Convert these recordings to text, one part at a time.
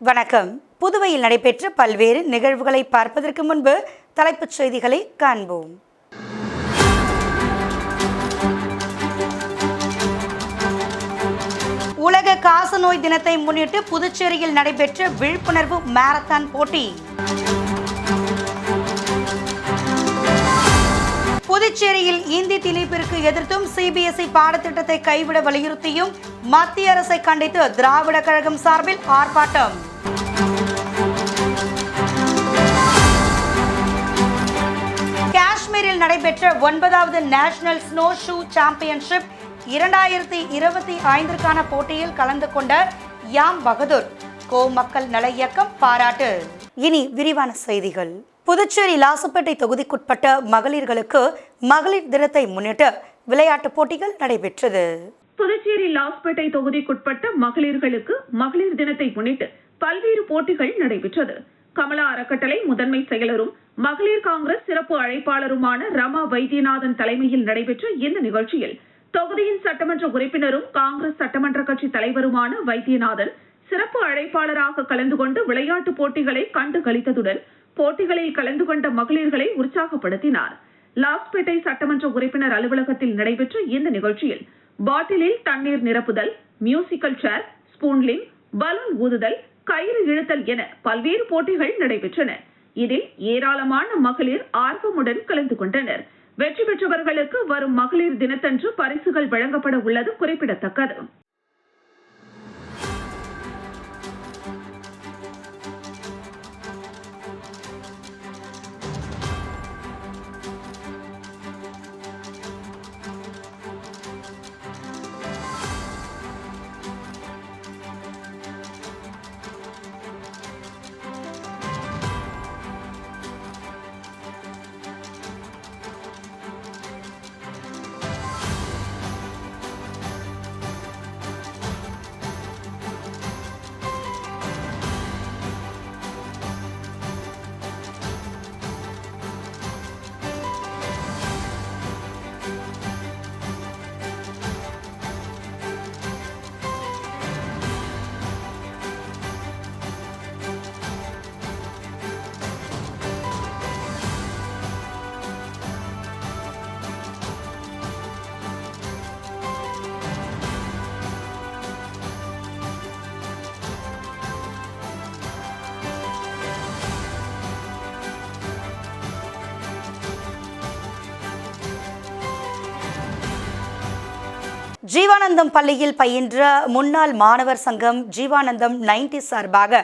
வணக்கம். புதுவையில் நடைபெற்ற பல்வேறு நிகழ்வுகளை பார்ப்பதற்கு முன்பு தலைப்புச் செய்திகளை காண்போம். உலக காசநோய் தினத்தை முன்னிட்டு புதுச்சேரியில் நடைபெற்ற விழிப்புணர்வு மாரத்தான் போட்டி. புதுச்சேரியில் இந்தி திணிப்பிற்கு எதிர்த்தும் சிபிஎஸ்இ பாடத்திட்டத்தை கைவிட வலியுறுத்தியும் மத்திய அரசை கண்டித்து திராவிட கழகம் சார்பில் ஆர்ப்பாட்டம். காஷ்மீரில் நடைபெற்ற 9வது நேஷனல் ஸ்னோ ஷூ சாம்பியன்ஷிப் 2025க்கான போட்டியில் கலந்து கொண்ட யாம் பகதூர் கோ மக்கள் நல இயக்கம் பாராட்டு. இனி விரிவான செய்திகள். புதுச்சேரி லாசுப்பேட்டை தொகுதிக்குட்பட்ட மகளிர்களுக்கு மகளிர் தினத்தை முன்னிட்டு விளையாட்டுப் போட்டிகள் நடைபெற்றது. புதுச்சேரி லாஸ்பேட்டை தொகுதிக்குட்பட்ட மகளிர்களுக்கு மகளிர் தினத்தை முன்னிட்டு பல்வேறு போட்டிகள் நடைபெற்றது. கமலா அறக்கட்டளை முதன்மை செயலரும் மகளிர் காங்கிரஸ் சிறப்பு அழைப்பாளருமான ரமா வைத்தியநாதன் தலைமையில் நடைபெற்ற இந்த நிகழ்ச்சியில் தொகுதியின் சட்டமன்ற உறுப்பினரும் காங்கிரஸ் சட்டமன்ற கட்சி தலைவருமான வைத்தியநாதன் சிறப்பு அழைப்பாளராக கலந்து கொண்டு விளையாட்டுப் போட்டிகளை கண்டு களித்ததுடன் போட்டிகளில் கலந்து கொண்ட மகளிர்களை உற்சாகப்படுத்தினார். லாஸ்பேட்டை சட்டமன்ற உறுப்பினர் அலுவலகத்தில் நடைபெற்ற இந்த நிகழ்ச்சியில் பாட்டிலில் தண்ணீர் நிரப்புதல், மியூசிக்கல் சேர், ஸ்பூன்லிங், பலூன் ஊதுதல், கயிறு இழுத்தல் என பல்வேறு போட்டிகள் நடைபெற்றன. இதில் ஏராளமான மகளிர் ஆர்வமுடன் கலந்து கொண்டனர். வெற்றி பெற்றவர்களுக்கு வரும் மகளிர் தினத்தன்று பரிசுகள் வழங்கப்பட உள்ளது குறிப்பிடத்தக்கது. ஜீவானந்தம் பள்ளியில் பயின்ற முன்னாள் மாணவர் சங்கம் ஜீவானந்தம் 90 சார்பாக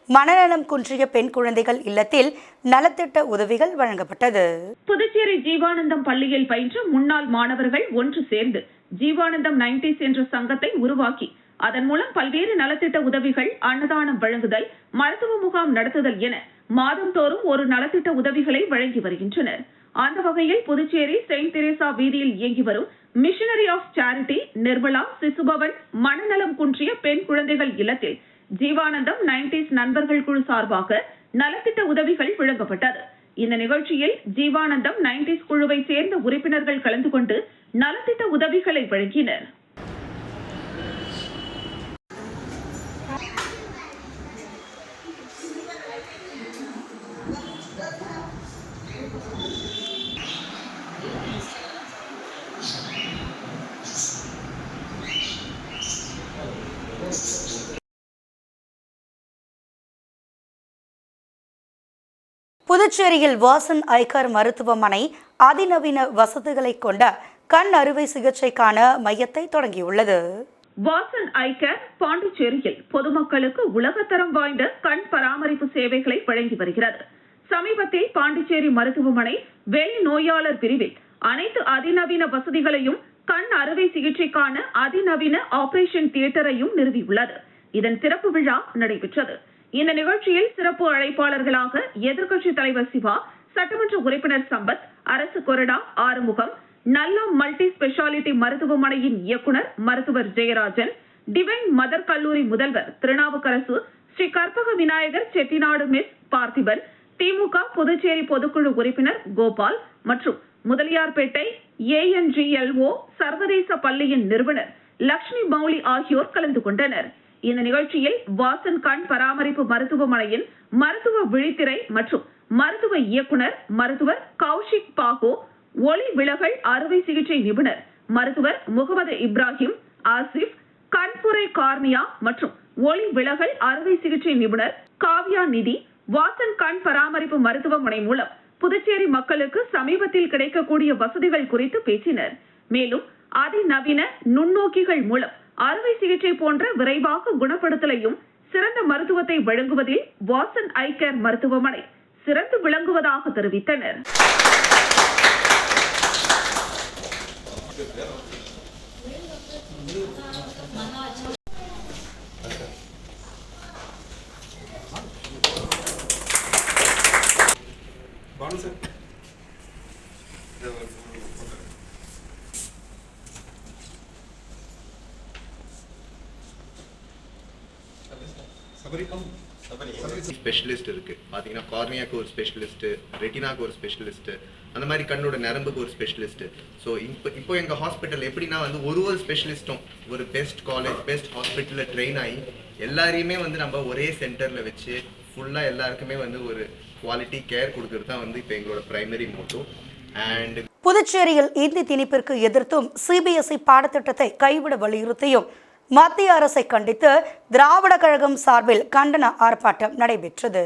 மனநலம் குன்றிய பெண் குழந்தைகள் இல்லத்தில் நலத்திட்ட உதவிகள் வழங்கப்பட்டது. புதுச்சேரி ஜீவானந்தம் பள்ளியில் பயின்ற முன்னாள் மாணவர்கள் ஒன்று சேர்ந்து ஜீவானந்தம் 90s என்ற சங்கத்தை உருவாக்கி அதன் மூலம் பல்வேறு நலத்திட்ட உதவிகள், அன்னதானம் வழங்குதல், மருத்துவ முகாம் நடத்துதல் என மாதந்தோறும் ஒரு நலத்திட்ட உதவிகளை வழங்கி வருகின்றனர். அந்த வகையில் புதுச்சேரி செயின்ட் தெரேசா வீதியில் இயங்கி வரும் மிஷனரி ஆஃப் சேரிட்டி நிர்மலா சிசுபவன் மனநலம் குன்றிய பெண் குழந்தைகள் இல்லத்தில் ஜீவானந்தம் 90s நண்பர்கள் குழு சார்பாக நலத்திட்ட உதவிகள் வழங்கப்பட்டது. இந்த நிகழ்ச்சியில் ஜீவானந்தம் 90s குழுவை சேர்ந்த உறுப்பினர்கள் கலந்து கொண்டு நலத்திட்ட உதவிகளை வழங்கினர். புதுச்சேரியில் வாசன் ஐகர் மருத்துவமனை அதிநவீன வசதிகளை கொண்ட கண் அறுவை சிகிச்சைக்கான மையத்தை தொடங்கியுள்ளது. வாசன் ஐகர் பாண்டிச்சேரியில் பொதுமக்களுக்கு உலகத்தரம் வாய்ந்த கண் பராமரிப்பு சேவைகளை வழங்கி வருகிறது. சமீபத்தில் பாண்டிச்சேரி மருத்துவமனை வெளி நோயாளர் பிரிவில் அனைத்து அதிநவீன வசதிகளையும் கண் அறுவை சிகிச்சைக்கான அதிநவீன ஆபரேஷன் தியேட்டரையும் நிறுவியுள்ளது. இதன் திறப்பு விழா நடைபெற்றது. இந்த நிகழ்ச்சியில் சிறப்பு அழைப்பாளர்களாக எதிர்க்கட்சி தலைவர் சிவா, சட்டமன்ற உறுப்பினர் சம்பத், அரசு கொறடா ஆறுமுகம், நல்லா மல்டி ஸ்பெஷாலிட்டி மருத்துவமனையின் இயக்குனர் மருத்துவர் ஜெயராஜன், டிவைன் மதர் கல்லூரி முதல்வர் திருநாவுக்கரசு, ஸ்ரீ கற்பக விநாயகர் செட்டிநாடு மிஸ் பார்த்திபன், திமுக புதுச்சேரி பொதுக்குழு உறுப்பினர் கோபால் மற்றும் முதலியார்பேட்டை ANGLO சர்வதேச பள்ளியின் நிறுவனர் லட்சுமி மௌலி ஆகியோர் கலந்து கொண்டனர். இந்த நிகழ்ச்சியில் வாசன் கண் பராமரிப்பு மருத்துவமனையின் மருத்துவ விழித்திரை மற்றும் மருத்துவ இயக்குனர் மருத்துவர் கௌஷிக் பாகோ, ஒளி விலகல் அறுவை சிகிச்சை நிபுணர் மருத்துவர் முகமது இப்ராஹிம், ஆசிப், கண்புரை கார்னியா மற்றும் ஒளி விலகல் அறுவை சிகிச்சை நிபுணர் காவ்யா நிதி, வாசன் கண் பராமரிப்பு மருத்துவமனை மூலம் புதுச்சேரி மக்களுக்கு சமீபத்தில் கிடைக்கக்கூடிய வசதிகள் குறித்து பேசினர். மேலும் அதிநவீன நுண்ணோக்கிகள் மூலம் அறுவை சிகிச்சை போன்ற விரைவாக குணப்படுத்தலையும் சிறந்த மருத்துவத்தை வழங்குவதில் வாசன் ஐ கேர் மருத்துவமனை சிறந்து விளங்குவதாக தெரிவித்தனர். ஸ்பெஷலிஸ்ட் இருக்கு பாத்தீங்கன்னா, கார்னியாக்கு ஒரு ஸ்பெஷலிஸ்ட், ரெட்டினாக்கு ஒரு ஸ்பெஷலிஸ்ட், அந்த மாதிரி கண்ணோட நரம்புக்கு ஒரு ஸ்பெஷலிஸ்ட். ஸோ இப்போ எங்க ஹாஸ்பிட்டல் எப்படின்னா ஒரு ஸ்பெஷலிஸ்ட்டும் ஒரு பெஸ்ட் காலேஜ் பெஸ்ட் ஹாஸ்பிட்டல்ல ட்ரெயின் ஆகி எல்லாரையுமே நம்ம ஒரே சென்டர்ல வச்சு ஃபுல்லா எல்லாருக்குமே ஒரு குவாலிட்டி கேர் கொடுக்கறது தான் இப்போ எங்களோட பிரைமரி மோட்டோ. அண்ட் புதுச்சேரியில் இந்தி திணிப்பிற்கு எதிர்த்தும் சிபிஎஸ்இ பாடத்திட்டத்தை கைவிட வலியுறுத்தியும் மத்திய அரசை கண்டித்து திராவிட கழகம் சார்பில் கண்டன ஆர்ப்பாட்டம் நடைபெற்றது.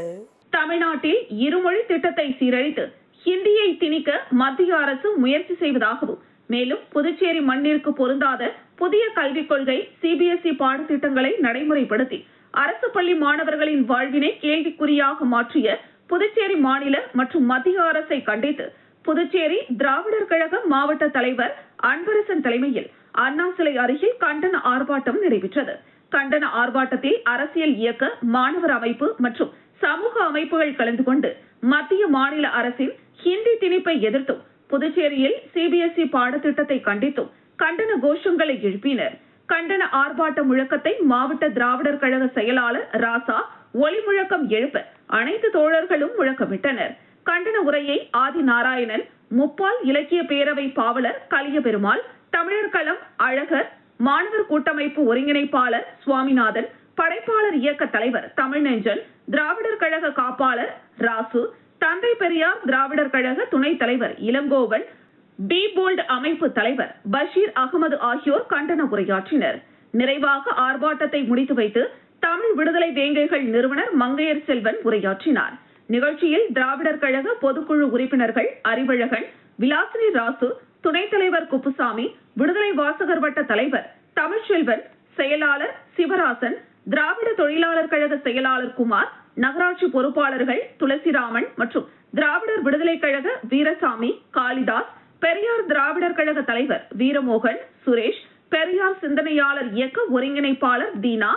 தமிழ்நாட்டில் இருமொழி திட்டத்தை சீரழித்து ஹிந்தியை திணிக்க மத்திய அரசு முயற்சி செய்வதாகவும், மேலும் புதுச்சேரி மண்ணிற்கு பொருந்தாத புதிய கல்விக் கொள்கை சிபிஎஸ்இ பாடத்திட்டங்களை நடைமுறைப்படுத்தி அரசு பள்ளி மாணவர்களின் வாழ்வினை கேள்விக்குறியாக மாற்றிய புதுச்சேரி மாநில மற்றும் மத்திய அரசை கண்டித்து புதுச்சேரி திராவிடர் கழக மாவட்ட தலைவர் அன்பரசன் தலைமையில் அண்ணா சிலை அருகில் கண்டன ஆர்ப்பாட்டம் நடைபெற்றது. கண்டன ஆர்ப்பாட்டத்தில் அரசியல் இயக்க, மாணவர் அமைப்பு மற்றும் சமூக அமைப்புகள் கலந்து கொண்டு மத்திய மாநில அரசின் ஹிந்தி திணிப்பை எதிர்த்தும் புதுச்சேரியில் சிபிஎஸ்இ பாடத்திட்டத்தை கண்டித்தும் கண்டன கோஷங்களை எழுப்பினர். கண்டன ஆர்ப்பாட்ட முழக்கத்தை மாவட்ட திராவிடர் கழக செயலாளர் ராசா ஒலி முழக்கம் எழுப்ப அனைத்து தோழர்களும் முழக்கமிட்டனர். கண்டன உரையை ஆதி நாராயணன், முப்பால் இலக்கிய பேரவை பாவலர் கலியபெருமாள், தமிழர் களம் அழகர், மாணவர் கூட்டமைப்பு ஒருங்கிணைப்பாளர் சுவாமிநாதன், படைப்பாளர் இயக்க தலைவர் தமிழ்நெஞ்சன், திராவிடர் கழக காப்பாளர் ராசு, தந்தை பெரியார் திராவிடர் கழக துணைத் தலைவர் இளங்கோவன், பி போல்ட் அமைப்பு தலைவர் பஷீர் அகமது ஆகியோர் கண்டன உரையாற்றினர். நிறைவாக ஆர்ப்பாட்டத்தை முடித்து வைத்து தமிழ் விடுதலை வேங்கைகள் நிறுவனர் மங்கையர் செல்வன் உரையாற்றினார். நிகழ்ச்சியில் திராவிடர் கழக பொதுக்குழு உறுப்பினர்கள் அறிவழகன், விலாசினி ராசு, துணைத் தலைவர் குப்புசாமி, விடுதலை வாசகர் வட்ட தலைவர் தமிழ்ச்செல்வன், செயலாளர் சிவராசன், திராவிட தொழிலாளர் கழக செயலாளர் குமார், நகராட்சி பொறுப்பாளர்கள் துளசிராமன் மற்றும் திராவிடர் விடுதலை கழக வீரசாமி, காளிதாஸ், பெரியார் திராவிடர் கழக தலைவர் வீரமோகன், சுரேஷ், பெரியார் சிந்தனையாளர் இயக்க ஒருங்கிணைப்பாளர் தீனா,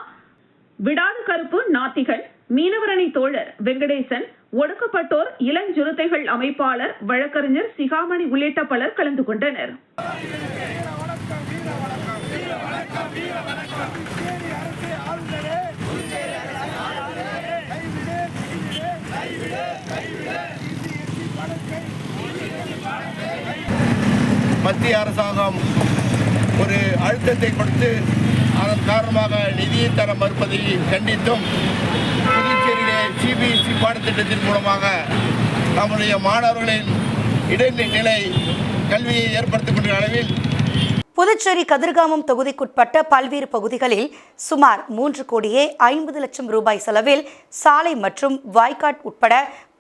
விடாது கருப்பு நாத்திகன், மீனவரணி தோழர் வெங்கடேசன், ஒடுக்கப்பட்டோர் இளஞ்சிறுத்தைகள் அமைப்பாளர் வழக்கறிஞர் சிகாமணி உள்ளிட்ட பலர் கலந்து கொண்டனர். மத்திய அரசாங்கம் ஒரு அழுத்தத்தை கொடுத்து அதன் காரணமாக நிதியை தர மறுப்பதை கண்டித்தும் புதுச்சேரியிலே சிபிஎஸ்இ பாடத்திட்டத்தின் மூலமாக நம்முடைய மாணவர்களின் இடைநிலை கல்வியை ஏற்படுத்தக்கூடிய அளவில் புதுச்சேரி கதிர்காமம் தொகுதிக்குட்பட்ட பல்வேறு பகுதிகளில் சுமார் 3,50,00,000 ரூபாய் செலவில் சாலை மற்றும் வாய்க்காட் உட்பட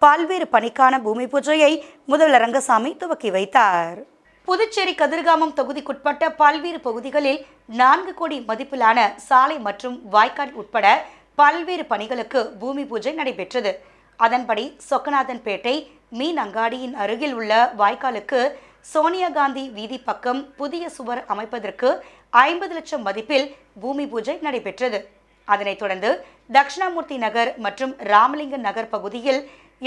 பல்வேறு பணிக்கான பூமி பூஜையை முதல்வர் ரங்கசாமி துவக்கி வைத்தார். புதுச்சேரி கதிர்காமம் தொகுதிக்குட்பட்ட பல்வேறு பகுதிகளில் 4 கோடி மதிப்பிலான சாலை மற்றும் வாய்க்கால் உட்பட பல்வேறு பணிகளுக்கு பூமி பூஜை நடைபெற்றது. அதன்படி சொக்கநாதன்பேட்டை மீன் அங்காடியின் அருகில் உள்ள வாய்க்காலுக்கு சோனியா காந்தி வீதி பக்கம் புதிய சுவர் அமைப்பதற்கு 50 லட்சம் மதிப்பில் பூமி பூஜை நடைபெற்றது. அதனைத் தொடர்ந்து தட்சிணாமூர்த்தி நகர் மற்றும் ராமலிங்க நகர் பகுதியில்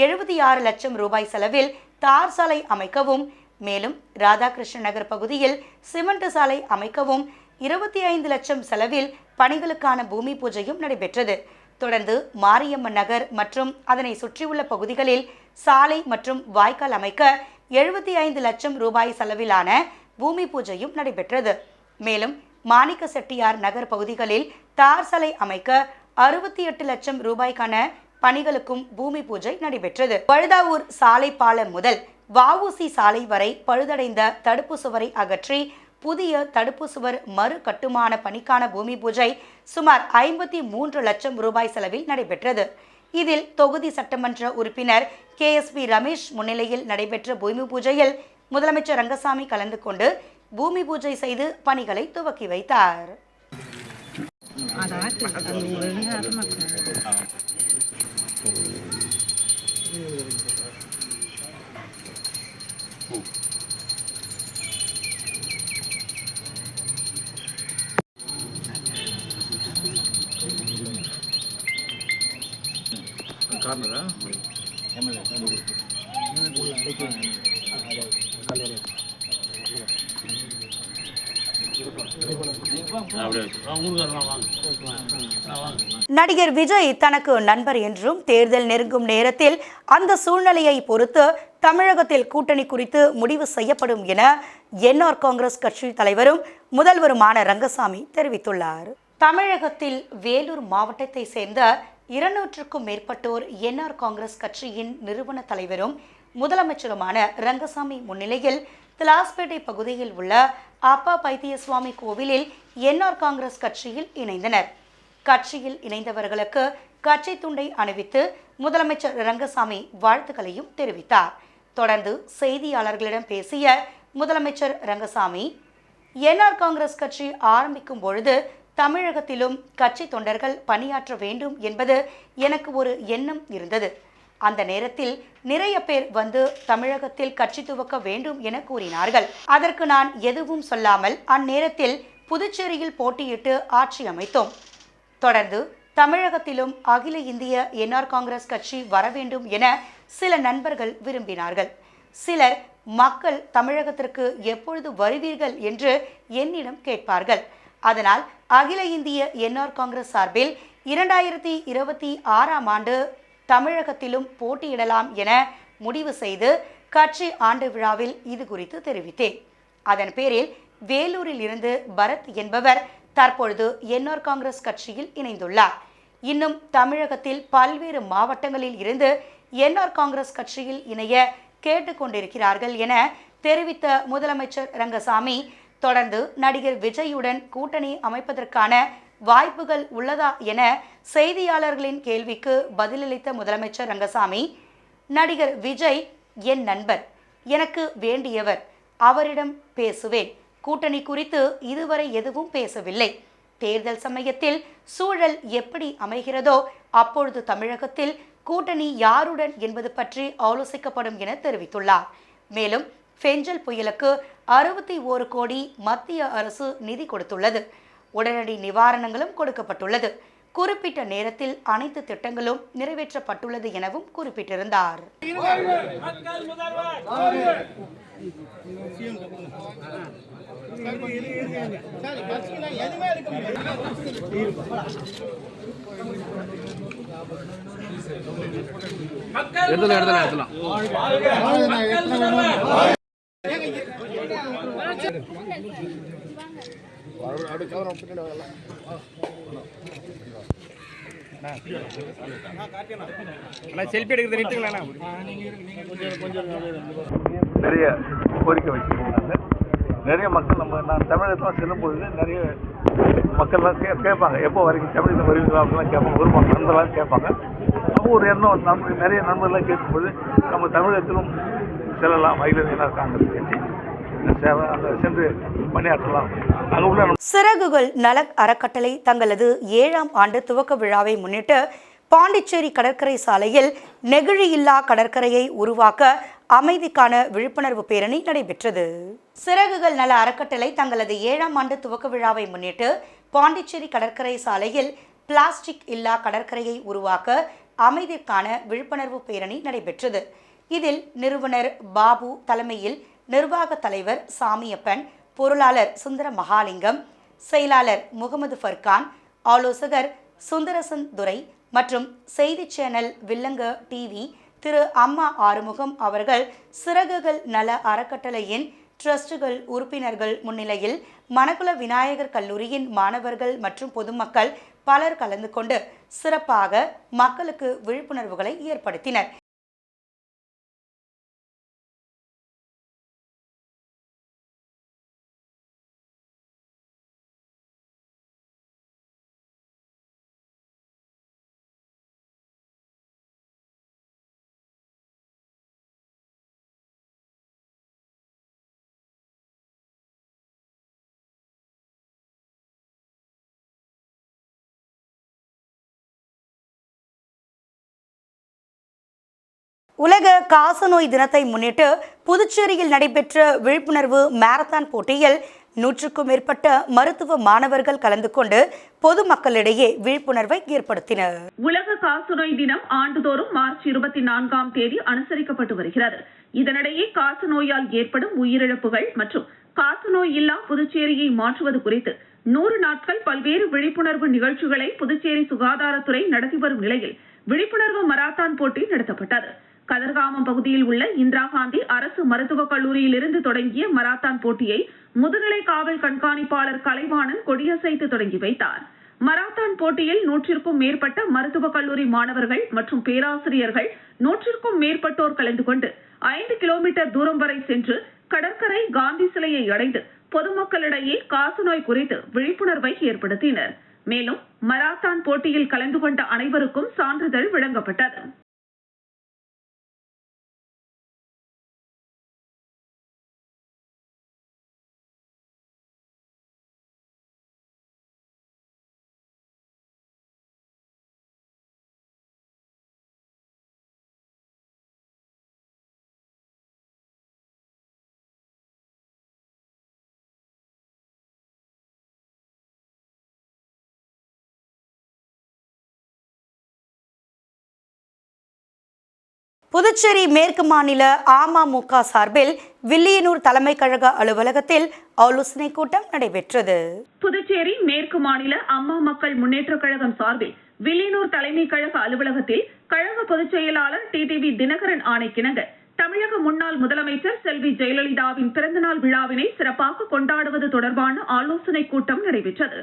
76 லட்சம் ரூபாய் செலவில் தார் சாலை அமைக்கவும், மேலும் ராதாகிருஷ்ண நகர் பகுதியில் சிமெண்ட் சாலை அமைக்கவும் 25 லட்சம் செலவில் பணிகளுக்கான பூமி பூஜையும் நடைபெற்றது. தொடர்ந்து மாரியம்மன் நகர் மற்றும் அதனை சுற்றியுள்ள பகுதிகளில் சாலை மற்றும் வாய்க்கால் அமைக்க 75 லட்சம் ரூபாய் செலவிலான பூமி பூஜையும் நடைபெற்றது. மேலும் மாணிக்க செட்டியார் நகர் பகுதிகளில் தார் சாலை அமைக்க 68 லட்சம் ரூபாய்க்கான பணிகளுக்கும் பூமி பூஜை நடைபெற்றது. வழுதாவூர் சாலை பாலம் முதல் வஉசி சாலை வரை பழுதடைந்த தடுப்பு சுவரை அகற்றி புதிய தடுப்பு சுவர் மறு கட்டுமான பணிக்கான பூமி பூஜை சுமார் 53 லட்சம் ரூபாய் செலவில் நடைபெற்றது. இதில் தொகுதி சட்டமன்ற உறுப்பினர் KSP ரமேஷ் முன்னிலையில் நடைபெற்ற பூமி பூஜையில் முதலமைச்சர் ரங்கசாமி கலந்து கொண்டு பூமி பூஜை செய்து பணிகளை துவக்கி வைத்தார். நடிகர் விஜய் தனக்கு நண்பர் என்றும் தேர்தல் நெருங்கும் நேரத்தில் அந்த சூழ்நிலையை பொறுத்து தமிழகத்தில் கூட்டணி குறித்து முடிவு செய்யப்படும் என என்ஆர் காங்கிரஸ் கட்சி தலைவரும் முதல்வருமான ரங்கசாமி தெரிவித்துள்ளார். தமிழகத்தில் வேலூர் மாவட்டத்தை சேர்ந்த 200க்கும் மேற்பட்டோர் என்ஆர் காங்கிரஸ் கட்சியின் நிறுவன தலைவரும் முதலமைச்சருமான ரங்கசாமி முன்னிலையில் திலாஸ்பேட்டை பகுதியில் உள்ள அப்பா பைத்தியசுவாமி கோவிலில் என்ஆர் காங்கிரஸ் கட்சியில் இணைந்தனர். கட்சியில் இணைந்தவர்களுக்கு கட்சி துண்டை அணிவித்து முதலமைச்சர் ரங்கசாமி வாழ்த்துக்களையும் தெரிவித்தார். தொடர்ந்து செய்தியாளர்களிடம் பேசிய முதலமைச்சர் ரங்கசாமி, என்ஆர் காங்கிரஸ் கட்சி ஆரம்பிக்கும் பொழுது தமிழகத்திலும் கட்சி தொண்டர்கள் பணியாற்ற வேண்டும் என்பது எனக்கு ஒரு எண்ணம் இருந்தது. அந்த நேரத்தில் நிறைய பேர் வந்து தமிழகத்தில் கட்சி துவக்க வேண்டும் என கூறினார்கள். அதற்கு நான் எதுவும் சொல்லாமல் அந்நேரத்தில் புதுச்சேரியில் போட்டியிட்டு ஆட்சி அமைத்தோம். தொடர்ந்து தமிழகத்திலும் அகில இந்திய என்ஆர் காங்கிரஸ் கட்சி வர வேண்டும் என சில நண்பர்கள் விரும்பினார்கள். சிலர் மக்கள் தமிழகத்திற்கு எப்பொழுது வருவீர்கள் என்று என்னிடம் கேட்பார்கள். அதனால் அகில இந்திய என்ஆர் காங்கிரஸ் சார்பில் 2026ஆம் ஆண்டு தமிழகத்திலும் போட்டியிடலாம் என முடிவு செய்து கட்சி ஆண்டு விழாவில் இது குறித்து தெரிவித்தேன். அதன் பேரில் வேலூரில் இருந்து பரத் என்பவர் தற்பொழுது என்ஆர் காங்கிரஸ் கட்சியில் இணைந்துள்ளார். இன்னும் தமிழகத்தில் பல்வேறு மாவட்டங்களில் இருந்து என்ஆர் காங்கிரஸ் கட்சியில் இணைய கேட்டுக்கொண்டிருக்கிறார்கள் என தெரிவித்த முதலமைச்சர் ரங்கசாமி, தொடர்ந்து நடிகர் விஜயுடன் கூட்டணி அமைப்பதற்கான வாய்ப்புகள் உள்ளதா என செய்தியாளர்களின் கேள்விக்கு பதிலளித்த முதலமைச்சர் ரங்கசாமி, நடிகர் விஜய் என் நண்பர், எனக்கு வேண்டியவர், அவரிடம் பேசுவேன். கூட்டணி குறித்து இதுவரை எதுவும் பேசவில்லை. தேர்தல் சமயத்தில் சூழல் எப்படி அமைகிறதோ அப்பொழுது தமிழகத்தில் கூட்டணி யாருடன் என்பது பற்றி ஆலோசிக்கப்படும் என தெரிவித்துள்ளார். மேலும் பெஞ்சல் புயலுக்கு 61 கோடி மத்திய அரசு நிதி கொடுத்துள்ளது. உடனடி நிவாரணங்களும் கொடுக்கப்பட்டுள்ளது. குறிப்பிட்ட நேரத்தில் அனைத்து திட்டங்களும் நிறைவேற்றப்பட்டுள்ளது எனவும் குறிப்பிட்டிருந்தார். நிறைய கோரிக்கை வச்சுருக்காங்க. நிறைய மக்கள் நான் தமிழகத்தில் செல்லும்பொழுது நிறைய மக்கள்லாம் கேட்பாங்க, எப்போ வரைக்கும் தமிழகத்தில் வருவீங்களா அப்படிலாம் கேட்பாங்க. ஒரு நண்பர்லாம் கேட்பாங்க. அப்போ ஒரு எண்ணம் நம்ம நிறைய நண்பர்லாம் கேட்கும்போது நம்ம தமிழகத்திலும் செல்லலாம், அகில காங்கிரஸ் கட்சி சென்று பணியாற்றலாம். சிறகுகள் நல அறக்கட்டளை தங்களது 7ஆம் ஆண்டு துவக்க விழாவை முன்னிட்டு பாண்டிச்சேரி கடற்கரை சாலையில் நெகிழியில்லா கடற்கரையை உருவாக்க அமைதிக்கான விழிப்புணர்வு பேரணி நடைபெற்றது. சிறகுகள் நல அறக்கட்டளை தங்களது 7ஆம் ஆண்டு துவக்க விழாவை முன்னிட்டு பாண்டிச்சேரி கடற்கரை சாலையில் பிளாஸ்டிக் இல்லா கடற்கரையை உருவாக்க அமைதிக்கான விழிப்புணர்வு பேரணி நடைபெற்றது. இதில் நிறுவனர் பாபு தலைமையில் நிர்வாக தலைவர் சாமியப்பன், பொருளாளர் சுந்தர மகாலிங்கம், செயலாளர் முகமது ஃபர்கான், ஆலோசகர் சுந்தரசன் துரை மற்றும் செய்தி சேனல் வில்லங்க டிவி திரு அம்மா ஆறுமுகம் அவர்கள் சிறகுகள் நல அறக்கட்டளையின் ட்ரஸ்டுகள் உறுப்பினர்கள் முன்னிலையில் மணக்குள விநாயகர் கல்லூரியின் மாணவர்கள் மற்றும் பொதுமக்கள் பலர் கலந்து கொண்டு சிறப்பாக மக்களுக்கு விழிப்புணர்வுகளை ஏற்படுத்தினர். உலக காசநோய் தினத்தை முன்னிட்டு புதுச்சேரியில் நடைபெற்ற விழிப்புணர்வு மாரத்தான் போட்டியில் 100க்கும் மேற்பட்ட மருத்துவ மாணவர்கள் கலந்து கொண்டு பொதுமக்களிடையே விழிப்புணர்வை ஏற்படுத்தினர். உலக காசநோய் தினம் ஆண்டுதோறும் மார்ச் 24ஆம் தேதி அனுசரிக்கப்பட்டு வருகிறது. இதனிடையே காசநோயால் ஏற்படும் உயிரிழப்புகள் மற்றும் காசநோய் இல்லா புதுச்சேரியை மாற்றுவது குறித்து 100 நாட்கள் பல்வேறு விழிப்புணர்வு நிகழ்ச்சிகளை புதுச்சேரி சுகாதாரத்துறை நடத்தி வரும் நிலையில் விழிப்புணர்வு மராத்தான் போட்டி நடத்தப்பட்டது. கதிர்காமம் பகுதியில் உள்ள இந்திரா காந்தி அரசு மருத்துவக் கல்லூரியில் இருந்து தொடங்கிய மராத்தான் போட்டியை முதுநிலை காவல் கண்காணிப்பாளர் கலைவாணன் கொடியசைத்து தொடங்கி வைத்தார். மராத்தான் போட்டியில் 100க்கும் மேற்பட்ட மருத்துவக் கல்லூரி மாணவர்கள் மற்றும் பேராசிரியர்கள் 100க்கும் மேற்பட்டோர் கலந்து கொண்டு 5 கிலோமீட்டர் தூரம் வரை சென்று கடற்கரை காந்தி சிலையை அடைந்து பொதுமக்களிடையே காசநோய் குறித்து விழிப்புணர்வை ஏற்படுத்தினர். மேலும் மராத்தான் போட்டியில் கலந்து கொண்ட அனைவருக்கும் சான்றிதழ் வழங்கப்பட்டது. புதுச்சேரி மேற்கு மாநில அமமுக சார்பில் வில்லியனூர் தலைமை கழக அலுவலகத்தில் ஆலோசனை கூட்டம் நடைபெற்றது. புதுச்சேரி மேற்கு மாநில அம்மா மக்கள் முன்னேற்ற கழகம் சார்பில் வில்லியனூர் தலைமை கழக அலுவலகத்தில் கழக பொதுச் செயலாளர் டிடிவி தினகரன் ஆணைக்கிணங்க தமிழக முன்னாள் முதலமைச்சர் செல்வி ஜெயலலிதாவின் பிறந்தநாள் விழாவினை சிறப்பாக கொண்டாடுவது தொடர்பான ஆலோசனை கூட்டம் நடைபெற்றது.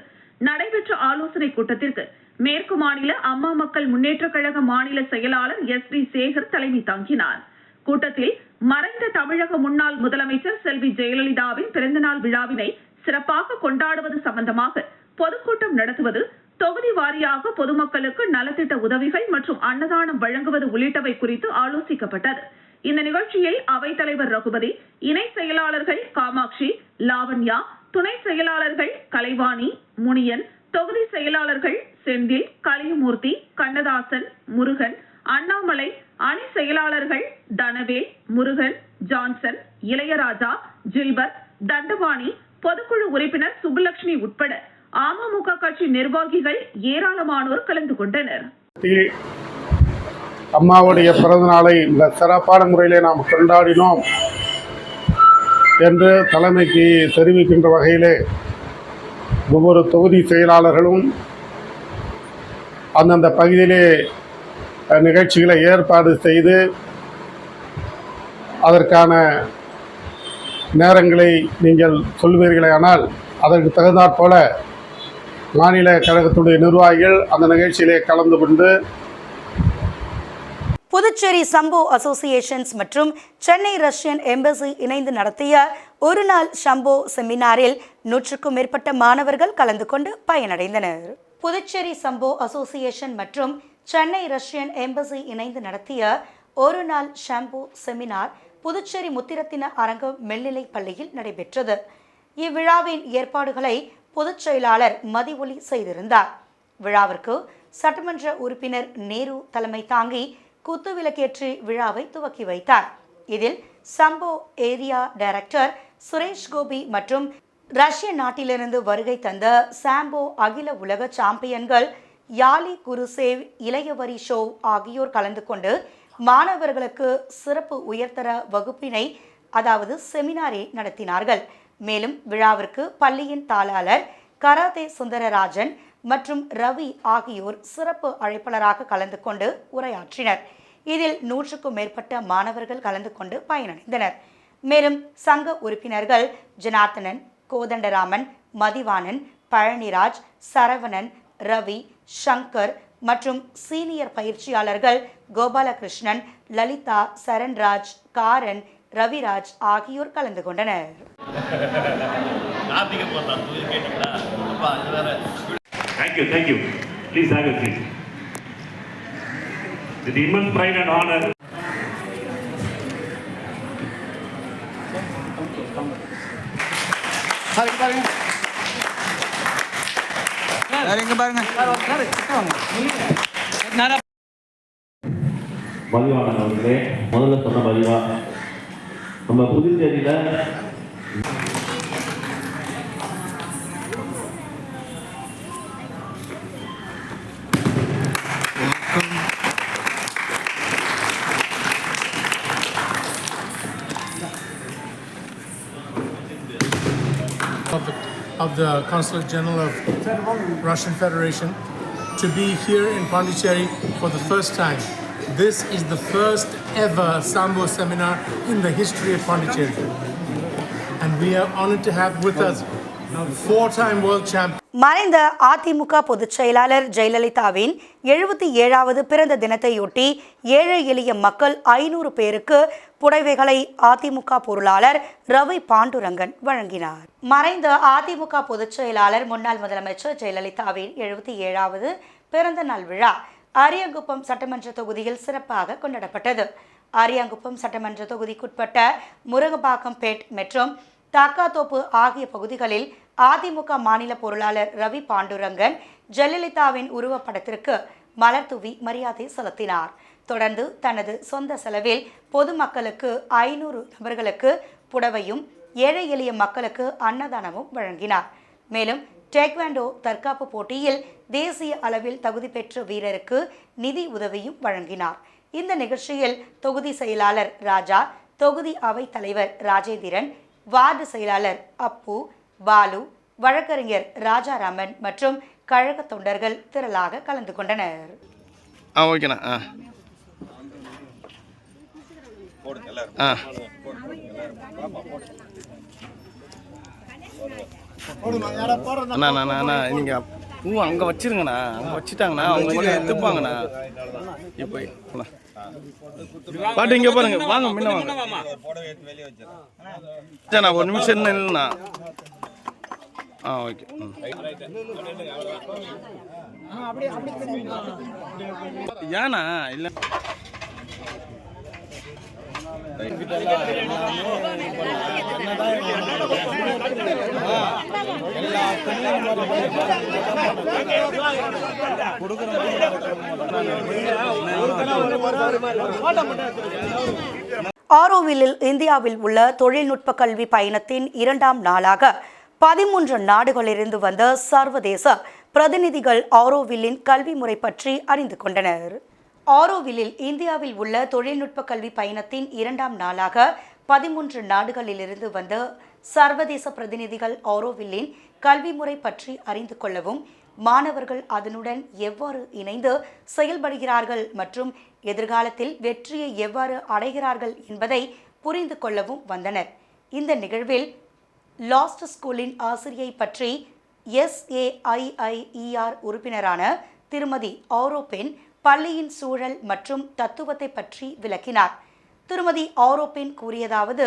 நடைபெற்ற ஆலோசனை கூட்டத்திற்கு மேற்கு மாநில அம்மா மக்கள் முன்னேற்ற கழக மாநில செயலாளர் SD சேகர் தலைமை தாங்கினார். கூட்டத்தில் மறைந்த தமிழக முன்னாள் முதலமைச்சர் செல்வி ஜெயலலிதாவின் பிறந்தநாள் விழாவினை சிறப்பாக கொண்டாடுவது சம்பந்தமாக பொதுக்கூட்டம் நடத்துவது, தொகுதி வாரியாக பொதுமக்களுக்கு நலத்திட்ட உதவிகள் மற்றும் அன்னதானம் வழங்குவது உள்ளிட்டவை குறித்து ஆலோசிக்கப்பட்டது. இந்த நிகழ்ச்சியில் அவைத்தலைவர் ரகுபதி, இணை செயலாளர்கள் காமாட்சி, லாவண்யா, துணை செயலாளர்கள் கலைவாணி, முனியன், தொகுதி செயலாளர்கள் செந்தில், கலியமூர்த்தி, கண்ணதாசன், முருகன், அண்ணாமலை, அணி செயலாளர்கள் தனவேல், முருகன், ஜான்சன், இளையராஜா, ஜில்பர்ட், தண்டபாணி, பொதுக்குழு உறுப்பினர் சுப்புலட்சுமி உட்பட அமமுக கட்சி நிர்வாகிகள் ஏராளமானோர் கலந்து கொண்டனர். அம்மாவுடைய பிறந்த நாளை மிக சிறப்பான முறையிலே நாம் கொண்டாடினோம் என்று தலைமைக்கு தெரிவிக்கின்ற வகையிலே ஒவ்வொரு தொகுதி செயலாளர்களும் அந்தந்த பகுதியிலே நிகழ்ச்சிகளை ஏற்பாடு செய்து அதற்கான நேரங்களை நீங்கள் சொல்வீர்களானால் அதற்கு தகுந்தாற்போல மாநில கழகத்துடைய நிர்வாகிகள் அந்த நிகழ்ச்சியிலே கலந்து கொண்டு புதுச்சேரி சம்போ அசோசியேஷன்ஸ் மற்றும் சென்னை ரஷ்யன் எம்பசி இணைந்து நடத்திய ஒரு நாள் சம்போ செமினாரில் 100க்கும் மேற்பட்ட மாணவர்கள் கலந்து கொண்டு பயனடைந்தனர். புதுச்சேரி சம்போ அசோசியேஷன் மற்றும் சென்னை ரஷ்யன் எம்பசி இணைந்து நடத்திய ஒரு நாள் ஷம்போ செமினார் புதுச்சேரி முத்திரத்தின அரங்கம் மேல்நிலைப் பள்ளியில் நடைபெற்றது. இவ்விழாவின் ஏற்பாடுகளை பொதுச் செயலாளர் மதிவொலி செய்திருந்தார். விழாவிற்கு சட்டமன்ற உறுப்பினர் நேரு தலைமை தாங்கி குத்துவிளக்கேற்றி விழாவை துவக்கி வைத்தார். இதில் சம்போ ஏரியா டைரக்டர் சுரேஷ் கோபி மற்றும் ரஷ்ய நாட்டிலிருந்து வருகை தந்த சாம்போ அகில உலக சாம்பியன்கள் யாலி குருசேவ், இளையவரி ஷோவ் ஆகியோர் கலந்து கொண்டு மாணவர்களுக்கு சிறப்பு உயர்தர வகுப்பினை அதாவது செமினாரை நடத்தினார்கள். மேலும் விழாவிற்கு பள்ளியின் தாளாளர் கராத்தே சுந்தரராஜன் மற்றும் ரவி ஆகியோர் சிறப்பு அழைப்பாளராக கலந்து கொண்டு உரையாற்றினர். இதில் 100க்கும் மேற்பட்ட மாணவர்கள் கலந்து கொண்டு பயனடைந்தனர். மேலும் சங்க உறுப்பினர்கள் ஜனார்த்தனன், கோதண்டராமன், மதிவாணன், பழனிராஜ், சரவணன், ரவி, சங்கர் மற்றும் சீனியர் பயிற்சியாளர்கள் கோபாலகிருஷ்ணன், லலிதா, சரண்ராஜ், காரன், ரவிராஜ் ஆகியோர் கலந்து கொண்டனர். Thank you. Please have a seat. With immense pride and honor. பதிவாளர் அவர்களே, முதல்ல சொன்ன பதிவா நம்ம புதுச்சேரியில் of the Consulate General of Russian Federation to be here in Pondicherry for the first time. This is the first ever Sambo seminar in the history of Pondicherry. And we are honored to have with us four-time world champion. மறைந்த அதிமுக பொதுச் செயலாளர் ஜெயலலிதாவின் 77வது பிறந்த தினத்தையொட்டி ஏழை எளிய மக்கள் 500 பேருக்கு புடவைகளை அதிமுக பொருளாளர் ரவி பாண்டுரங்கன் வழங்கினார். மறைந்த அதிமுக பொதுச் செயலாளர் முன்னாள் முதலமைச்சர் ஜெயலலிதாவின் 77வது பிறந்த நாள் விழா அரியாங்குப்பம் சட்டமன்ற தொகுதியில் சிறப்பாக கொண்டாடப்பட்டது. அரியாங்குப்பம் சட்டமன்ற தொகுதிக்குட்பட்ட முருங்கப்பாக்கம்பேட் மற்றும் தாக்காத்தோப்பு ஆகிய பகுதிகளில் அதிமுக மாநில பொருளாளர் ரவி பாண்டுரங்கன் ஜெயலலிதாவின் உருவப்படத்திற்கு மலர் தூவி மரியாதை செலுத்தினார். தொடர்ந்து தனது சொந்த செலவில் பொதுமக்களுக்கு 500 நபர்களுக்கு புடவையும் ஏழை எளிய மக்களுக்கு அன்னதானமும் வழங்கினார். மேலும் டேக்வாண்டோ தற்காப்பு போட்டியில் தேசிய அளவில் தகுதி பெற்ற வீரருக்கு நிதி உதவியும் வழங்கினார். இந்த நிகழ்ச்சியில் தொகுதி செயலாளர் ராஜா, தொகுதி அவைத் தலைவர் ராஜேந்திரன், வார்டு செயலாளர் அப்பு, பாலு, வழக்கறிஞர் ராஜாராமன் மற்றும் கழக தொண்டர்கள் திரளாக கலந்து கொண்டனர். நீங்க பூ அங்க வச்சிருங்கண்ணா, அங்க வச்சுட்டாங்கண்ணா, அவங்க எடுத்துப்பாங்கண்ணா. இப்போ பாட்டு இங்க பாருங்க, வாங்க முன்ன வாங்க. ஒரு நிமிஷம் இல்லைண்ணா. ஓகே. ஏண்ணா இல்லை ஆரோவில்லில் இந்தியாவில் உள்ள தொழில்நுட்ப கல்வி பயணத்தின் 2ஆம் நாளாக 13 நாடுகளிலிருந்து வந்த சர்வதேச பிரதிநிதிகள் ஆரோவில்லின் கல்வி முறை பற்றி அறிந்து கொண்டனர். ஆரோவில்லில் இந்தியாவில் உள்ள தொழில்நுட்ப கல்வி பயணத்தின் 2ஆம் நாளாக 13 நாடுகளிலிருந்து வந்த சர்வதேச பிரதிநிதிகள் ஆரோவில்லின் கல்வி முறை பற்றி அறிந்து கொள்ளவும், மாணவர்கள் அதனுடன் எவ்வாறு இணைந்து செயல்படுகிறார்கள் மற்றும் எதிர்காலத்தில் வெற்றியை எவ்வாறு அடைகிறார்கள் என்பதை புரிந்து கொள்ளவும் வந்தனர். இந்த நிகழ்வில் லாஸ்ட் ஸ்கூலின் ஆசிரியை பற்றி SAIIER உறுப்பினரான திருமதி ஆரோபென் பள்ளியின் சூழல் மற்றும் தத்துவத்தை பற்றி விளக்கினார். திருமதி ஆரோபென் கூறியதாவது,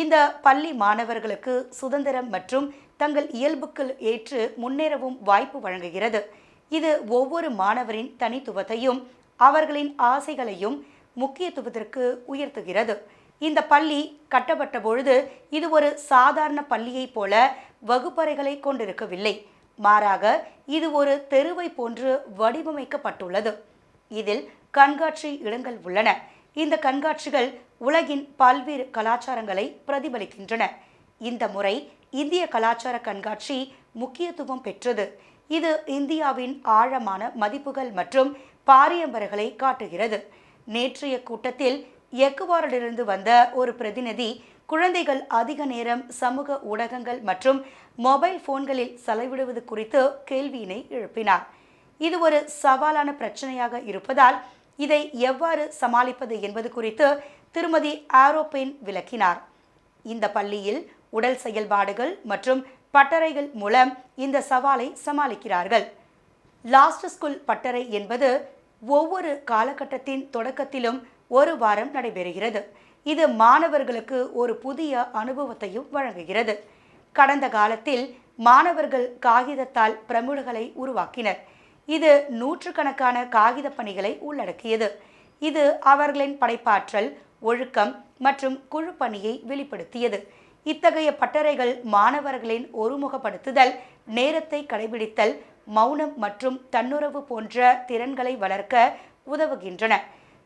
இந்த பள்ளி மாணவர்களுக்கு சுதந்திரம் மற்றும் தங்கள் இயல்புக்கு ஏற்று முன்னேறவும் வாய்ப்பு வழங்குகிறது. இது ஒவ்வொரு மாணவரின் தனித்துவத்தையும் அவர்களின் ஆசைகளையும் முக்கியத்துவத்திற்கு உயர்த்துகிறது. இந்த பள்ளி கட்டப்பட்ட பொழுது இது ஒரு சாதாரண பள்ளியைப் போல வகுப்பறைகளை கொண்டிருக்கவில்லை. மாறாக இது ஒரு தெருவை போன்று வடிவமைக்கப்பட்டுள்ளது. இதில் கண்காட்சி இடங்கள் உள்ளன. இந்த கண்காட்சிகள் உலகின் பல்வேறு கலாச்சாரங்களை பிரதிபலிக்கின்றன. இந்த முறை இந்திய கலாச்சார கண்காட்சி முக்கியத்துவம் பெற்றது. இது இந்தியாவின் ஆழமான மதிப்புகள் மற்றும் பாரம்பரியங்களை காட்டுகிறது. நேற்றைய கூட்டத்தில் எக்குவாரிலிருந்து வந்த ஒரு பிரதிநிதி குழந்தைகள் அதிக நேரம் சமூக ஊடகங்கள் மற்றும் மொபைல் போன்களில் செலவிடுவது குறித்து கேள்வியினை எழுப்பினார். இது ஒரு சவாலான பிரச்சனையாக இருப்பதால் இதை எவ்வாறு சமாளிப்பது என்பது குறித்து திருமதி ஆரோபென் விளக்கினார். இந்த பள்ளியில் உடல் செயல்பாடுகள் மற்றும் பட்டறைகள் மூலம் இந்த சவாலை சமாளிக்கிறார்கள். லாஸ்ட் ஸ்கூல் பட்டறை என்பது ஒவ்வொரு காலகட்டத்தின் தொடக்கத்திலும் ஒரு வாரம் நடைபெறுகிறது. இது மாணவர்களுக்கு ஒரு புதிய அனுபவத்தையும் வழங்குகிறது. கடந்த காலத்தில் மாணவர்கள் காகிதத்தால் பிரமிடுகளை உருவாக்கினர். இது நூற்றுக்கணக்கான காகித பணிகளை உள்ளடக்கியது. இது அவர்களின் படைப்பாற்றல், ஒழுக்கம் மற்றும் குழு பணியை வெளிப்படுத்தியது. இத்தகைய பட்டறைகள் மாணவர்களின் ஒருமுகப்படுத்துதல், நேரத்தை கடைபிடித்தல், மௌனம் மற்றும் தன்னுறவு போன்ற திறன்களை வளர்க்க உதவுகின்றன.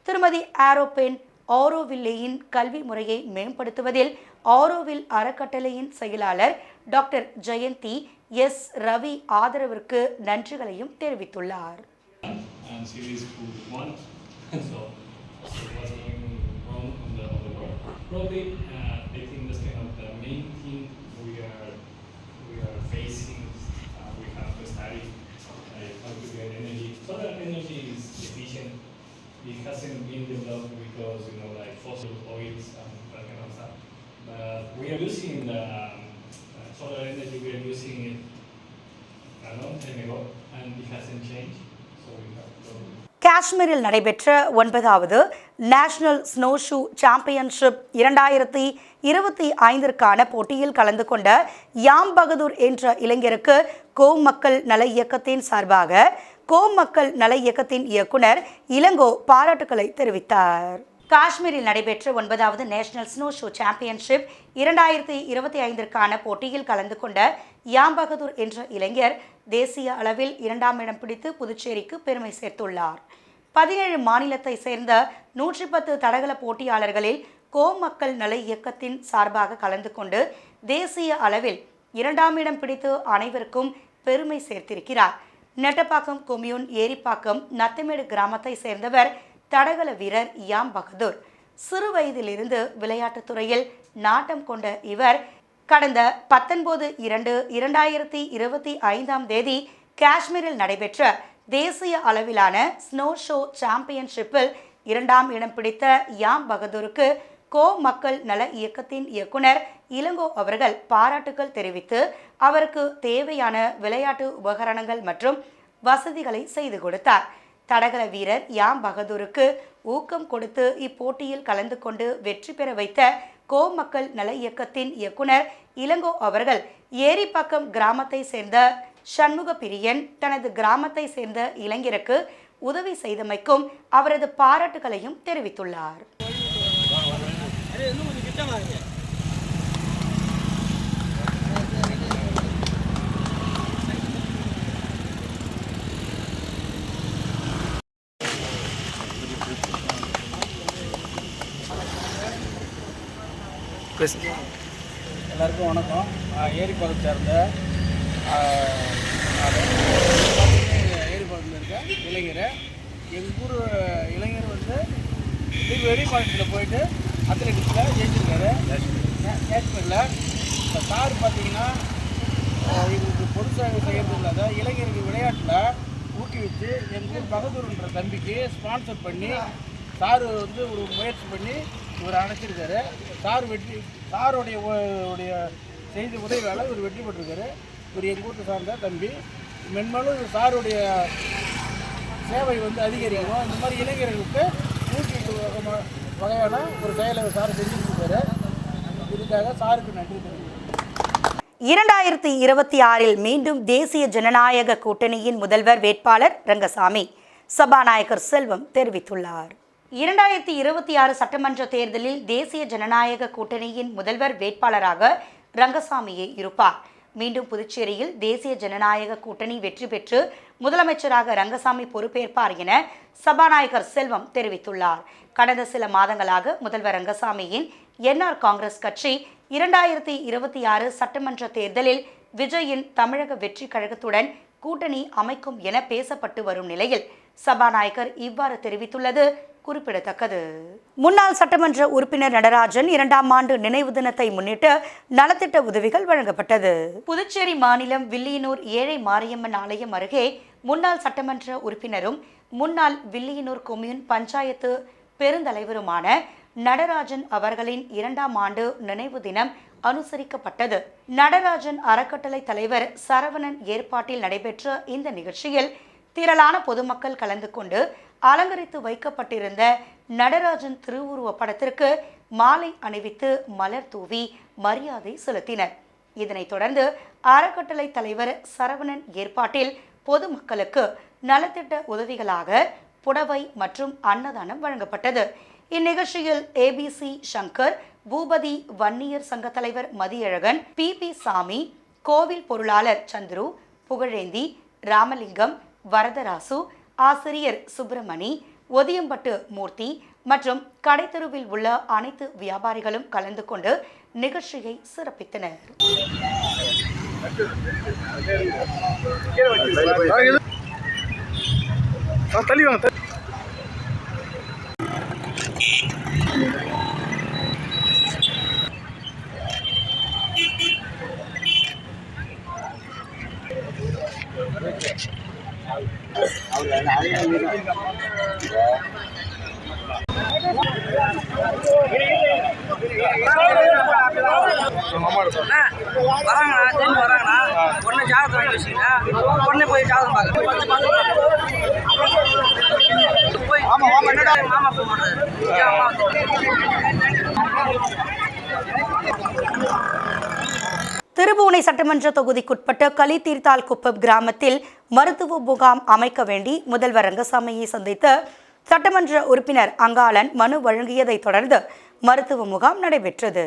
திருமதி ஆரோபென் ஆரோவில்லேயின் கல்வி முறையை மேம்படுத்துவதில் ஆரோவில் அறக்கட்டளையின் செயலாளர் டாக்டர் ஜெயந்தி எஸ் ரவி ஆதரவிற்கு நன்றிகளையும் தெரிவித்துள்ளார். It hasn't been developed because, like fossil oils and that kind of stuff. But we are using the solar energy, we are using it a long time ago and it hasn't changed. So we have to. காஷ்மீரில் நடைபெற்ற 9வது national snow shoe championship 2025ற்கான போட்டியில் கலந்து கொண்ட யாம் பகதூர் என்ற இளைஞருக்கு கோம் மக்கள் நல இயக்கத்தின் சார்பாக கோம் மக்கள் நல இயக்கத்தின் இயக்குனர் இளங்கோ பாராட்டுக்களை தெரிவித்தார். காஷ்மீரில் நடைபெற்ற 9வது நேஷனல் ஸ்னோ ஷூ சாம்பியன்ஷிப் 2025ற்கான போட்டியில் கலந்து கொண்ட யாம் பகதூர் என்ற இளைஞர் தேசிய அளவில் 2ஆம் இடம் பிடித்து புதுச்சேரிக்கு பெருமை சேர்த்துள்ளார். 17 மாநிலத்தை சேர்ந்த 110 தடகள போட்டியாளர்களில் கோம் மக்கள் நல இயக்கத்தின் சார்பாக கலந்து கொண்டு தேசிய அளவில் 2ஆம் இடம் பிடித்து அனைவருக்கும் பெருமை சேர்த்திருக்கிறார். நெட்டப்பாக்கம் கொம்யூன் ஏரிப்பாக்கம் நத்தமேடு கிராமத்தை சேர்ந்தவர் தடகள வீரர் யாம் பகதூர். சிறு வயதிலிருந்து விளையாட்டுத் துறையில் நாட்டம் கொண்ட இவர் கடந்த 19/2/2025 காஷ்மீரில் நடைபெற்ற தேசிய அளவிலான ஸ்னோ ஷோ சாம்பியன்ஷிப்பில் 2ஆம் இடம் பிடித்த யாம் பகதூருக்கு கோ மக்கள் நல இயக்கத்தின் இயக்குனர் இளங்கோ அவர்கள் பாராட்டுக்கள் தெரிவித்து அவருக்கு தேவையான விளையாட்டு உபகரணங்கள் மற்றும் வசதிகளை செய்து கொடுத்தார். தடகள வீரர் யாம் பகதூருக்கு ஊக்கம் கொடுத்து இப்போட்டியில் கலந்து கொண்டு வெற்றி பெற வைத்த கோ மக்கள் நல இயக்கத்தின் இயக்குனர் இளங்கோ அவர்கள் ஏரிப்பாக்கம் கிராமத்தை சேர்ந்த சண்முக பிரியன் தனது கிராமத்தை சேர்ந்த இளைஞருக்கு உதவி செய்தமைக்கும் அவரது பாராட்டுகளையும் தெரிவித்துள்ளார். எல்லாருக்கும் வணக்கம். ஏரிப்பாக்கம் சேர்ந்த ஏரிப்பாக்கத்தில் இருக்க இளைஞர், எங்கள் ஊர் இளைஞர் வந்து வெளிமாநிலத்தில் போயிட்டு அத்லெட்டிக்ஸில் ஜெயிச்சிருக்காரு காஷ்மீரில். இப்போ சார் பார்த்தீங்கன்னா எங்களுக்கு பொது சேவை செய்கிறது இல்லாத இளைஞர்கள் விளையாட்டில் ஊக்குவித்து எங்கள் ஊர் பகதூர்ன்ற தம்பிக்கு ஸ்பான்சர் பண்ணி சார் வந்து ஒரு முயற்சி பண்ணி இவர் அணைச்சிருக்காரு. சாருடைய செய்தி உதவியால் இவர் வெற்றி பெற்றிருக்காரு. இவர் எங்கள் ஊருக்கு சார்ந்த தம்பி. மென்மேலும் சாருடைய சேவை வந்து அதிகரிக்கணும், இந்த மாதிரி இளைஞர்களுக்கு ஊக்குவிக்கும் வகையான ஒரு செயலை சார் செஞ்சுருக்காரு. இதுக்காக சாருக்கு நன்றி தெரிவிக்கிறேன். 2026 மீண்டும் தேசிய ஜனநாயக கூட்டணியின் முதல்வர் வேட்பாளர் ரங்கசாமி சபாநாயகர் செல்வம் தெரிவித்துள்ளார். 2026 சட்டமன்ற தேர்தலில் தேசிய ஜனநாயக கூட்டணியின் முதல்வர் வேட்பாளராக ரங்கசாமியே இருப்பார். மீண்டும் புதுச்சேரியில் தேசிய ஜனநாயக கூட்டணி வெற்றி பெற்று முதலமைச்சராக ரங்கசாமி பொறுப்பேற்பார் என சபாநாயகர் செல்வம் தெரிவித்துள்ளார். கடந்த சில மாதங்களாக முதல்வர் ரங்கசாமியின் என்ஆர் காங்கிரஸ் கட்சி 2026 சட்டமன்ற தேர்தலில் விஜயின் தமிழக வெற்றி கழகத்துடன் கூட்டணி அமைக்கும் என பேசப்பட்டு வரும் நிலையில் சபாநாயகர் இவ்வாறு தெரிவித்துள்ளது குறிப்பிடத்தக்கது. முன்னாள் சட்டமன்ற உறுப்பினர் நடராஜன் 2ஆம் ஆண்டு நினைவு தினத்தை முன்னிட்டு நலத்திட்ட உதவிகள் வழங்கப்பட்டது. புதுச்சேரி மாநிலம் வில்லியனூர் ஏழை மாரியம்மன் ஆலயம் அருகே முன்னாள் சட்டமன்ற உறுப்பினரும் முன்னாள் வில்லியனூர் கொம்யூன் பஞ்சாயத்து பெருந்தலைவருமான நடராஜன் அவர்களின் 2ஆம் ஆண்டு நினைவு தினம் அனுசரிக்கப்பட்டது. நடராஜன் அறக்கட்டளை தலைவர் சரவணன் ஏற்பாட்டில் நடைபெற்ற இந்த நிகழ்ச்சியில் திரளான பொதுமக்கள் கலந்து கொண்டு அலங்கரித்து வைக்கப்பட்டிருந்த நடராஜன் திருவுருவ படத்திற்கு மாலை அணிவித்து மலர் தூவி மரியாதை செலுத்தினர். இதனைத் தொடர்ந்து அறக்கட்டளை தலைவர் சரவணன் ஏற்பாட்டில் பொதுமக்களுக்கு நலத்திட்ட உதவிகளாக புடவை மற்றும் அன்னதானம் வழங்கப்பட்டது. இந்நிகழ்ச்சியில் ஏபிசி சங்கர், பூபதி வன்னியர் சங்க தலைவர் மதியழகன், பி சாமி, கோவில் பொருளாளர் சந்துரு, புகழேந்தி, ராமலிங்கம், வரதராசு, ஆசிரியர் சுப்பிரமணி, ஒதியம்பட்டு மூர்த்தி மற்றும் கடைத்தெருவில் உள்ள அனைத்து வியாபாரிகளும் கலந்து கொண்டு நிகழ்ச்சியை சிறப்பித்தனர். திருபுவனை சட்டமன்ற தொகுதிக்குட்பட்ட களித்தீர்த்தால் குப்பம் கிராமத்தில் மருத்துவ முகாம் அமைக்க வேண்டி முதல்வர் ரங்கசாமியை சந்தித்து சட்டமன்ற உறுப்பினர் அங்காளன் மனு வழங்கியதை தொடர்ந்து மருத்துவ முகாம் நடைபெற்றது.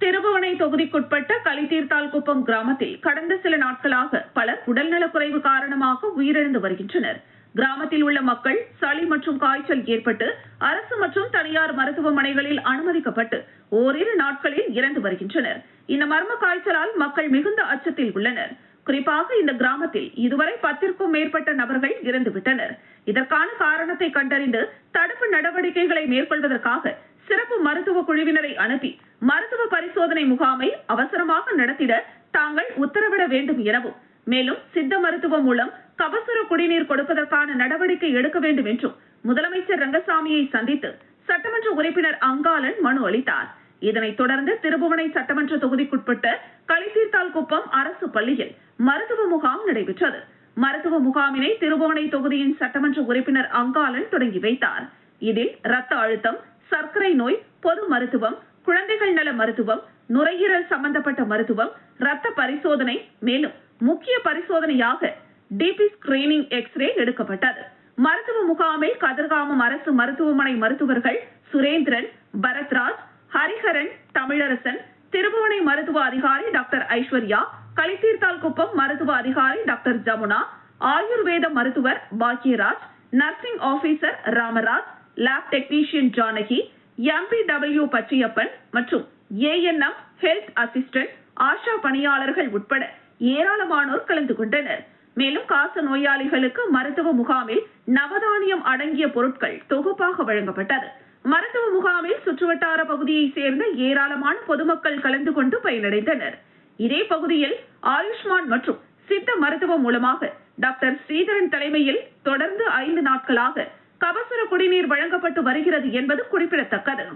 திருபுவனை தொகுதிக்குட்பட்ட களித்தீர்த்தால் குப்பம் கிராமத்தில் கடந்த சில நாட்களாக பலர் உடல்நலக்குறைவு காரணமாக உயிரிழந்து வருகின்றனர். கிராமத்தில் உள்ள மக்கள் சளி மற்றும் காய்ச்சல் ஏற்பட்டு அரசு மற்றும் தனியார் மருத்துவமனைகளில் அனுமதிக்கப்பட்டு ஓரிரு நாட்களில் இறந்து வருகின்றனர். இந்த மர்ம காய்ச்சலால் மக்கள் மிகுந்த அச்சத்தில் உள்ளனர். குறிப்பாக இந்த கிராமத்தில் இதுவரை 10க்கும் மேற்பட்ட நபர்கள் இறந்துவிட்டனர். இதற்கான காரணத்தை கண்டறிந்து தடுப்பு நடவடிக்கைகளை மேற்கொள்வதற்காக சிறப்பு மருத்துவ குழுவினரை அனுப்பி மருத்துவ பரிசோதனை முகாமை அவசரமாக நடத்திட தாங்கள் உத்தரவிட வேண்டும் எனவும், மேலும் சித்த மருத்துவம் மூலம் கபசுர குடிநீர் கொடுப்பதற்கான நடவடிக்கை எடுக்க வேண்டும் என்றும் முதலமைச்சர் ரங்கசாமியை சந்தித்து சட்டமன்ற உறுப்பினர் அங்காளன் மனு அளித்தார். இதனைத் தொடர்ந்து திருபுவனை சட்டமன்ற தொகுதிக்குட்பட்ட களித்தீர்த்தால் குப்பம் அரசு பள்ளியில் மருத்துவ முகாம் நடைபெற்றது. மருத்துவ முகாமினை திருபுவனை தொகுதியின் சட்டமன்ற உறுப்பினர் அங்காளன் தொடங்கி வைத்தார். இதில் இரத்த அழுத்தம், சர்க்கரை நோய், பொது மருத்துவம், குழந்தைகள் நல மருத்துவம், நுரையீரல் சம்பந்தப்பட்ட மருத்துவம், இரத்த பரிசோதனை, மேலும் முக்கிய பரிசோதனையாக டிபி ஸ்கிரீனிங், எக்ஸ்ரே எடுக்கப்பட்டது. மருத்துவ முகாமில் கதிர்காமம் அரசு மருத்துவமனை மருத்துவர்கள் சுரேந்திரன், பரத்ராஜ், ஹரிஹரன், தமிழரசன், திருபுவனை மருத்துவ அதிகாரி டாக்டர் ஐஸ்வர்யா, களித்தீர்த்தால் குப்பம் மருத்துவ அதிகாரி டாக்டர் ஜமுனா, ஆயுர்வேத மருத்துவர் Bhagyaraj, nursing officer Ramaraj, lab technician Janaki, MPW Pachaiyappan மற்றும் ANM ஹெல்த் அசிஸ்டன்ட், ஆஷா பணியாளர்கள் உட்பட ஏராளமானோர் கலந்து கொண்டனர். மேலும் காச நோயாளிகளுக்கு மருத்துவ முகாமில் நவதானியம் அடங்கிய பொருட்கள் தொகுப்பாக வழங்கப்பட்டது. மருத்துவ முகாமில் சுற்றுவட்டார பகுதியை சேர்ந்த ஏராளமான பொதுமக்கள் கலந்து கொண்டு பயனடைந்தனர். இதே பகுதியில் ஆயுஷ்மான் மற்றும் சித்த மருத்துவம் மூலமாக டாக்டர் ஸ்ரீதரன் தலைமையில் தொடர்ந்து 5 நாட்களாக கபசுர குடிநீர் வழங்கப்பட்டு வருகிறது என்பது குறிப்பிடத்தக்கது.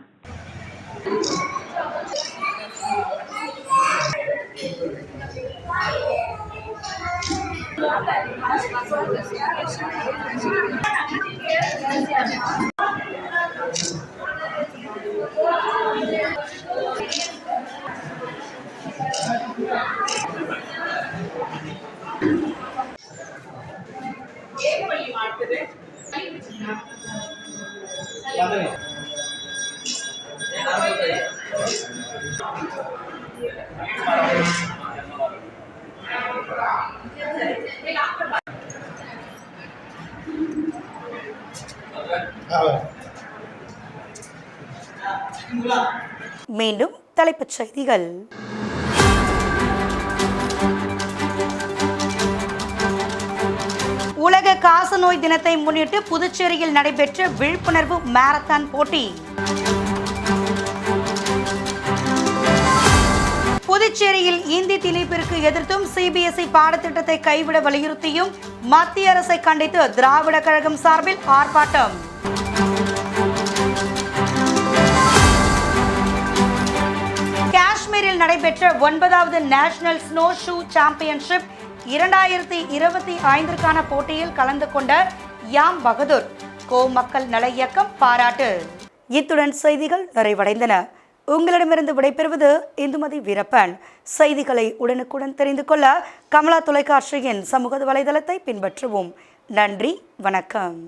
மீண்டும் தலைப்புச் செய்திகள். உலக காசநோய் தினத்தை முன்னிட்டு புதுச்சேரியில் நடைபெற்ற விழிப்புணர்வு மாரத்தான் போட்டி. புதுச்சேரியில் இந்தி திணிப்பிற்கு எதிர்த்தும் CBSE பாடத்திட்டத்தை கைவிட வலியுறுத்தியும் மத்திய அரசை கண்டித்து திராவிட கழகம் சார்பில் ஆர்ப்பாட்டம். காஷ்மீரில் நடைபெற்ற 9வது நேஷனல் ஸ்னோ ஷூ சாம்பியன்ஷிப் 2025க்கான போட்டியில் கலந்து கொண்ட யாம் பகதூர் கோ மக்கள் நல இயக்கம் பாராட்டு. இத்துடன் செய்திகள் நிறைவடைந்தன. உங்களிடமிருந்து விடைபெறுவது இந்துமதி வீரப்பன். செய்திகளை உடனுக்குடன் தெரிந்து கொள்ள கமலா தொலைக்காட்சியின் சமூக வலைதளத்தை பின்பற்றுவோம். நன்றி, வணக்கம்.